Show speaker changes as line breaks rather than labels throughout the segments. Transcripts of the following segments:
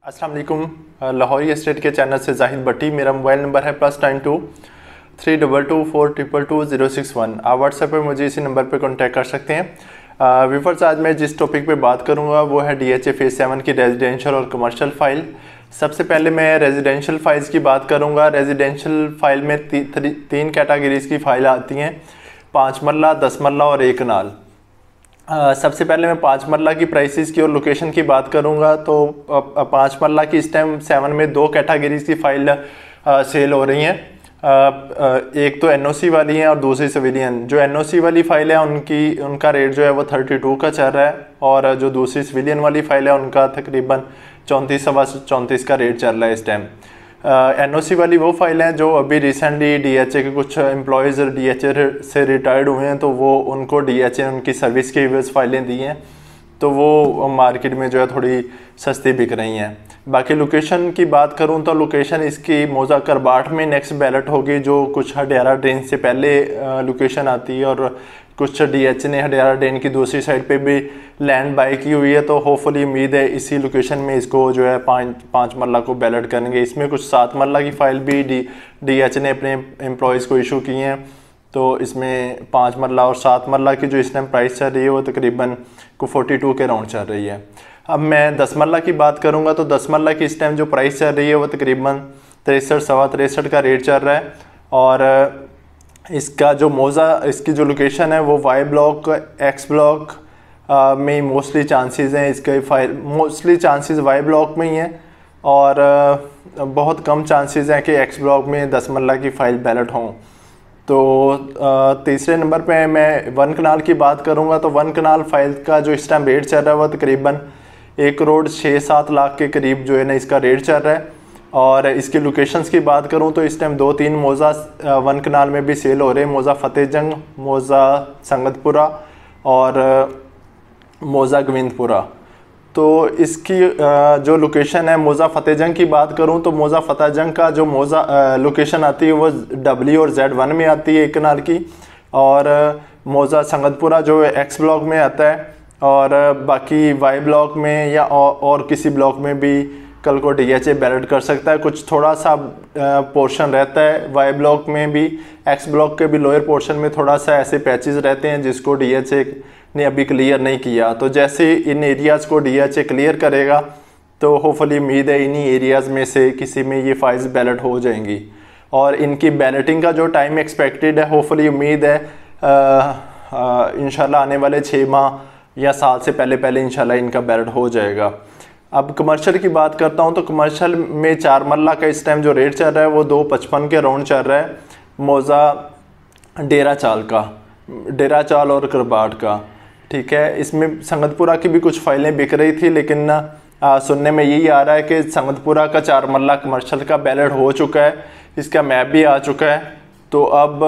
अस्सलाम वालेकुम। लाहौरी एस्टेट के चैनल से जाहिद भट्टी। मेरा मोबाइल नंबर है +92 322 422 061। आप व्हाट्सएप पे मुझे इसी नंबर पे कांटेक्ट कर सकते हैं। व्यूअर्स, आज मैं जिस टॉपिक पे बात करूँगा वो है DHA फेज़ 7 की रेजिडेंशियल और कमर्शियल फ़ाइल। सबसे पहले मैं रेजिडेंशियल फ़ाइल्स की बात करूँगा। रेजिडेंशियल फ़ाइल में तीन कैटेगरीज़ की फ़ाइल आती हैं, 5 मरला, 10 मरला और 1 कनाल। सबसे पहले मैं 5 मरला की प्राइसेस की और लोकेशन की बात करूंगा। तो 5 मरला की इस टाइम 7 में 2 कैटेगरीज की फ़ाइल सेल हो रही हैं। एक तो NOC वाली है और दूसरी सिविलियन। जो NOC वाली फ़ाइल है उनका रेट जो है वो 32 का चल रहा है, और जो दूसरी सिविलियन वाली फ़ाइल है उनका तकरीबन 34 सवा 34 का रेट चल रहा है इस टाइम। NOC वाली वो फाइल हैं जो अभी रिसेंटली DHA के कुछ एम्प्लॉयज़ DHA से रिटायर्ड हुए हैं, तो वो उनको DHA उनकी सर्विस की एवज फाइलें दी हैं, तो वो मार्केट में जो है थोड़ी सस्ती बिक रही हैं। बाकी लोकेशन की बात करूं तो लोकेशन इसकी मौजा करबाट में नेक्स्ट बैलेट होगी, जो कुछ हडियारा ड्रेन से पहले लोकेशन आती है, और कुछ DHA ने हडियारा ड्रेन की दूसरी साइड पे भी लैंड बाई की हुई है। तो होपफुली उम्मीद है इसी लोकेशन में इसको जो है पाँच मरला को बैलेट करेंगे। इसमें कुछ 7 मरला की फ़ाइल भी DHA ने अपने एम्प्लॉयज़ को इशू की हैं, तो इसमें 5 मरला और 7 मरला की जो इस टाइम प्राइस चल रही है वो तकरीबन 42 के राउंड चल रही है। अब मैं 10 मरला की बात करूँगा तो 10 मरला की इस टाइम जो प्राइस चल रही है वो तकरीबन 63 सवा 63 का रेट चल रहा है, और इसका जो इसकी जो लोकेशन है वो Y ब्लॉक X ब्लॉक में मोस्टली चांसेस हैं। इसके file mostly chances Y block में ही हैं, और बहुत कम चांसेस हैं कि X ब्लॉक में 10 मरला की फ़ाइल बैलेट हों। तो तीसरे नंबर पे मैं 1 कनाल की बात करूंगा। तो 1 कनाल फाइल का जो इस टाइम रेट चल रहा है वो तकरीबन 1 करोड़ 6-7 लाख के करीब जो है ना इसका रेट चल रहा है। और इसकी लोकेशंस की बात करूं तो इस टाइम 2-3 मौज़ा 1 कनाल में भी सेल हो रहे हैं। मौज़ा फ़तेह जंग, मौज़ा संगतपुरा और मौज़ा गोविंदपुरा। तो इसकी जो लोकेशन है मौज़ा फ़तेह जंग की बात करूं तो मौज़ा फ़तेह जंग का जो लोकेशन आती है वो W और Z1 में आती है 1 कनाल की, और मौज़ा संगतपुरा जो X ब्लॉक में आता है, और बाकी Y ब्लॉक में या और किसी ब्लॉक में भी कल को DHA बैलेट कर सकता है। कुछ थोड़ा सा पोर्शन रहता है Y ब्लॉक में भी, X ब्लॉक के भी लोअर पोर्शन में थोड़ा सा ऐसे पैचेस रहते हैं जिसको DHA ने अभी क्लियर नहीं किया। तो जैसे इन एरियाज़ को DHA क्लियर करेगा तो होपफुली उम्मीद है इन्हीं एरियाज़ में से किसी में ये फाइल्स बैलेट हो जाएंगी, और इनकी बैलेटिंग का जो टाइम एक्सपेक्टेड है होपफुली उम्मीद है इंशाल्लाह आने वाले 6 माह या साल से पहले इंशाल्लाह इनका बैलेट हो जाएगा। अब कमर्शियल की बात करता हूं तो कमर्शियल में 4 मरला का इस टाइम जो रेट चल रहा है वो 255 के राउंड चल रहा है। मौज़ा डेरा चाल और करबाट का, ठीक है। इसमें संगतपुरा की भी कुछ फाइलें बिक रही थी, लेकिन सुनने में यही आ रहा है कि संगतपुरा का 4 मरला कमर्शियल का बैलेट हो चुका है, इसका मैप भी आ चुका है। तो अब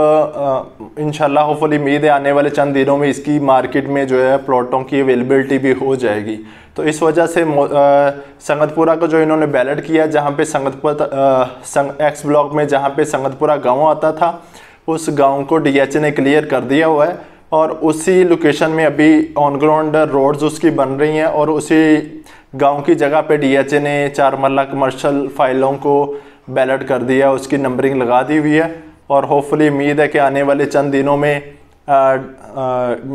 इंशाल्लाह होपफुली उम्मीद है आने वाले चंद दिनों में इसकी मार्केट में जो है प्लॉटों की अवेलेबिलिटी भी हो जाएगी। तो इस वजह से संगतपुरा को जो इन्होंने बैलेट किया, जहाँ पे X ब्लॉक में जहाँ पे संगतपुरा गांव आता था उस गांव को DHA ने क्लियर कर दिया हुआ है, और उसी लोकेशन में अभी ऑन ग्राउंड रोड्स उसकी बन रही हैं, और उसी गांव की जगह पे DHA ने 4 मरला कमर्शियल फाइलों को बैलेट कर दिया, उसकी नंबरिंग लगा दी हुई है, और होपफुली उम्मीद है कि आने वाले चंद दिनों में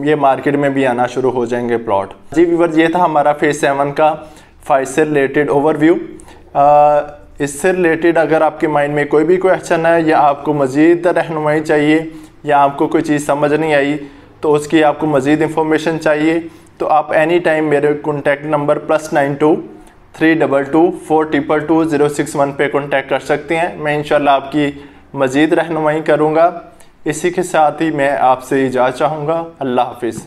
ये मार्केट में भी आना शुरू हो जाएंगे प्लॉट। जी व्यूअर्स, ये था हमारा फेज़ 7 का फाइल से रिलेटेड ओवरव्यू। इससे रिलेटेड अगर आपके माइंड में कोई भी क्वेश्चन है, या आपको मज़ीद रहनुमाई चाहिए, या आपको कोई चीज़ समझ नहीं आई तो उसकी आपको मज़ीद इंफॉर्मेशन चाहिए, तो आप एनी टाइम मेरे कॉन्टैक्ट नंबर +92 322 422 061 पे कॉन्टैक्ट कर सकते हैं। मैं इंशाल्लाह आपकी मज़ीद रहनुमाई करूँगा। इसी के साथ ही मैं आपसे इजाज़त चाहूँगा। अल्लाह हाफिज़।